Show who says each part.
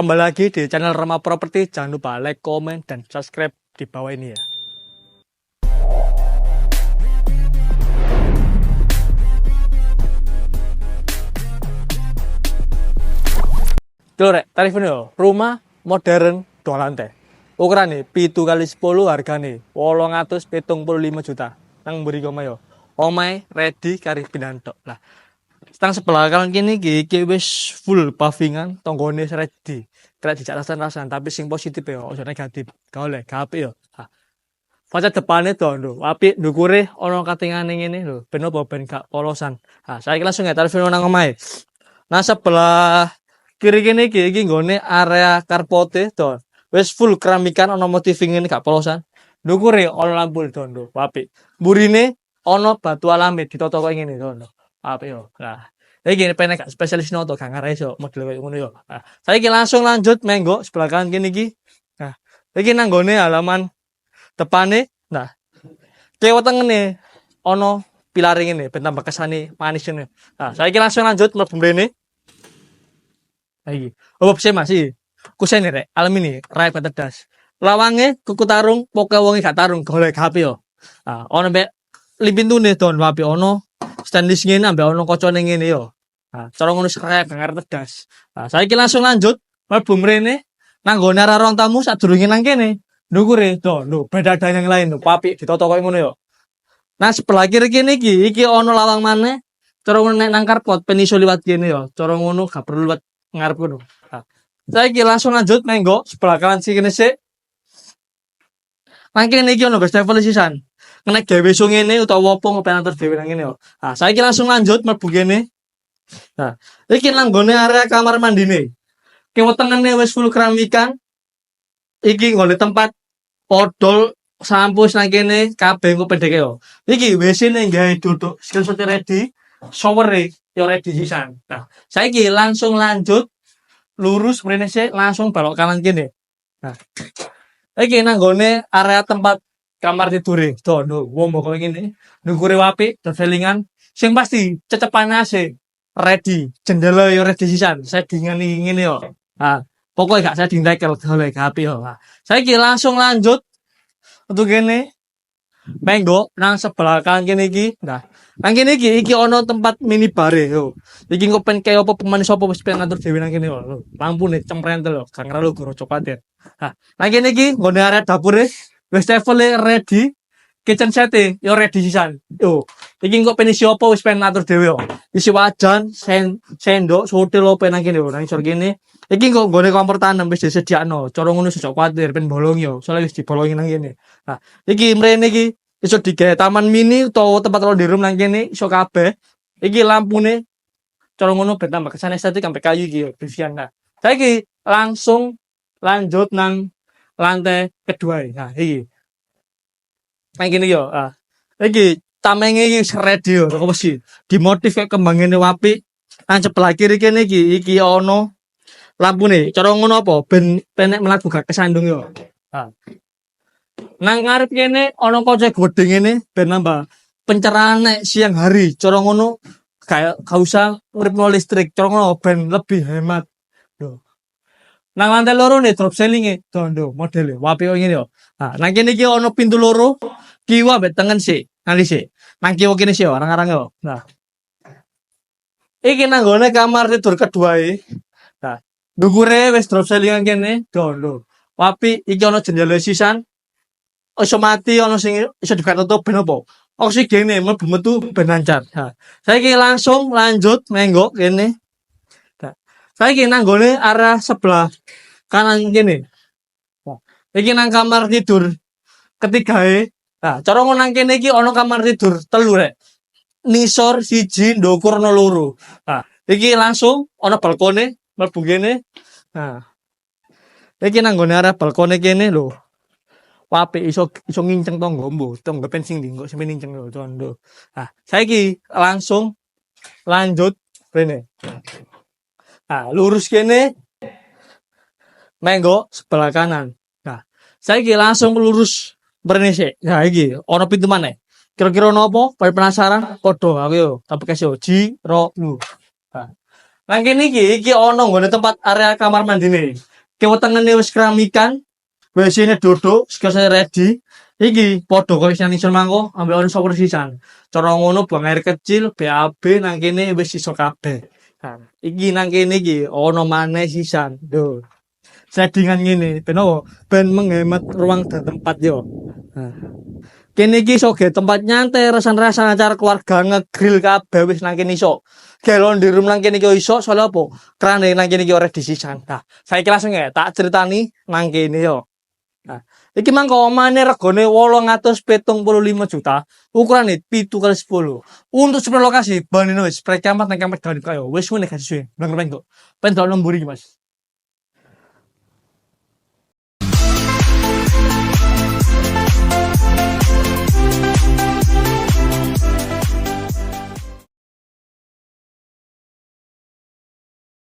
Speaker 1: Kembali lagi di channel Rama Property. Jangan lupa like, komen, dan subscribe di bawah ini ya. Rek, tarifnya rumah modern 2 lantai. Ukuran nih 7x10 harganya 875 juta. Nang mburi omah yo. Omahe ready kari pindahan tok. Lah, stang sebelah kanan kini iki wis full pavingan, tanggane ready. Kira dijak rasan-rasan tapi sing positif ya, ojo negatif. Gak oleh, gak apik yo. Fasad depane to lho, apik ndukure ana katingane ngene lho, ben apa ben gak polosan. Saiki langsung ya tarif nang omahe. Nah, sebelah kiri kene iki nggone area karpote to. Wis full keramikan ana motif ngene gak polosan. Ndukure ana lampu to, apik. Mburine ana batu alami ditata koyo ngene to. Apik yo. Nah, iki penek gak spesialis noto gak ngarai iso model koyo ngono yo. Saiki langsung lanjut menggo sebelah kanan kene iki. Nah, iki nang nggone halaman depane. Nah, kiwa tengene ana pilar ngene ben tambah kesane manis ngene. Nah, saiki langsung lanjut mlebu mrene. Iki. Sih masih. Kusen rek, alumini, rai petedas. Lawange kuku tarung, pokoke wonge gak tarung, golek HP yo. Ana mbek lipintune don HP ono stainless ngene ambek ono kocone ngene yo. Cara ngono srek gak tedas. Saiki langsung lanjut mlebu mrene nang nggone arah ruang tamu sadurunge nang kene. Ndukure to, lho beda ada yang lain lho, apik ditata koyo ngono yo. Nah, sebelah kiri kene iki ono lawang maneh. Cara ngono nek nang karpot ben iso liwat kene yo. Cara ngono gak perlu liwat ngarep ngono. Saiki langsung lanjut menggo sebelah kanan sih kene sik. Nang kene iki ono level sisan. Nek gawe so ngene utawa apa ngopen atur dhewe nang kene yo. Saiki langsung lanjut mlebu kene. Nah, iki nang gone area kamar mandine. Kiwa tengene wis full keramikan. Iki nggone tempat odol sampo nang kene kabeh engko pendeke yo. Iki WC-ne gawe duduk screenshot ready, shower-e yo ready sisan. Nah, saiki langsung lanjut lurus mrene sik langsung balok kanan kene. Nah, iki nang gone area tempat kamar tidure. To, wong kok ngene. Ndukure apik, selingan. Sing pasti cecepane AC ready, jendela yo ready sisan. Settingan iki ngene yo. Pokoknya gak setting tackle golek HP yo. Saiki langsung lanjut untuk kene. Menggo nang sebelah kanan kene iki. Nah, nang kene iki ono tempat mini bar yo. Iki engko pen kaya apa pemanis apa wis pengen ngatur dhewe nang kene lho. Lampune cemprentel lho, gak ngeralo goro coklat. Nang kene iki nggone area dapure wis level ready. Kitchen set yo ready sisan. Yo, iki engko pen isi apa wis pengen ngatur dhewe yo. Isi wajan, sendok, sotel opo nang kene yo. Nang isor kene. Iki kok nggone kompor tanam wis disediakno. Cara ngono sejak kuwatir ben bolong yo. Soale wis dibolongi nang kene. Iki mrene iki iso digawe taman mini utawa tempat laundry room nang kene iso kabeh. Iki lampune cara ngono ben tambah kesan estetik sampai kayu iki yo, Vivian. Saiki langsung lanjut nang lantai kedua. Nah, iki. Nang kene yo. Iki tamenge iki ready yo, kok mesti dimotif kayak kembang ngene apik. Nang sebelah kiri kene iki ono lampune cara ngono apa ben penek mlaku gak kesandung yo. Nang ngarep kene ana kaca gedhe ngene ben nambah pencerahan nek siang hari. Cara ngono gak usah nguripno listrik. Cara ngono ben lebih hemat. Lho. Nang lantai loro nih drop ceiling-e dondo modele apik ngene yo. Nang kene iki ana pintu loro kiwa mbek tengen sik. Nali sik. Nang kiwa kene sik arang-arang yo. Nah. Iki nang gone kamar tidur kedua e. Ndukure wis drop ceiling kene dondo. Apik iki ana jendela sisan. Iso mati ana sing iso dibuka tutup ben apa? Oksigene mlebu metu ben lancar. Saiki langsung lanjut menggo kene. Saiki nang gone arah sebelah kanan kene. Iki nang kamar tidur ketiga e. Cara ngono nang kene iki ana kamar tidur telu rek. Nisor siji, ndukur ana loro. Iki langsung ana balkone mlebu kene. Iki nang gone arah balkone kene lho. Apik iso nginceng tangga mbuh, tangga pen sing ndi kok sampe nginceng lho condo. Saiki langsung lanjut rene. Lurus kene menggo sebelah kanan. Saiki langsung lurus mrene sik. Iki ana pintu maneh. Kira-kira napa? Pada penasaran? Padha aku yo, tapi kasih Jiro. Nang kene iki ana nggone tempat area kamar mandine. Kewetengene wis keramikan, WC-ne duduk, sekalian ready. Iki podo koyo sing iso mangko ambek ono shower sisan. Cara ngono buang air kecil, BAB nang kene wis iso kabeh. Nah, iki nang kene iki ono maneh sisan. Lho. Settingan ngene, ben apa? Ben menghemat ruang dan tempat yo. Nah, kene iki iso ge tempat nyantai, rasan-rasan acara keluarga ngegrill kabeh wis nang kene iso. Ge laundry room nang kene iki iso, soalnya apa? Krane nang kene iki ora disisan. Nah, saiki langsung ya tak ceritani nang kene yo. Nah, iki mangko omane regane 875 juta, ukurane 7x10. Untuk 10 lokasi, banine wis precamat nang kamar dan kaya wis ngene kasih suwe. Blang kok. Pendok lemburi iki, Mas.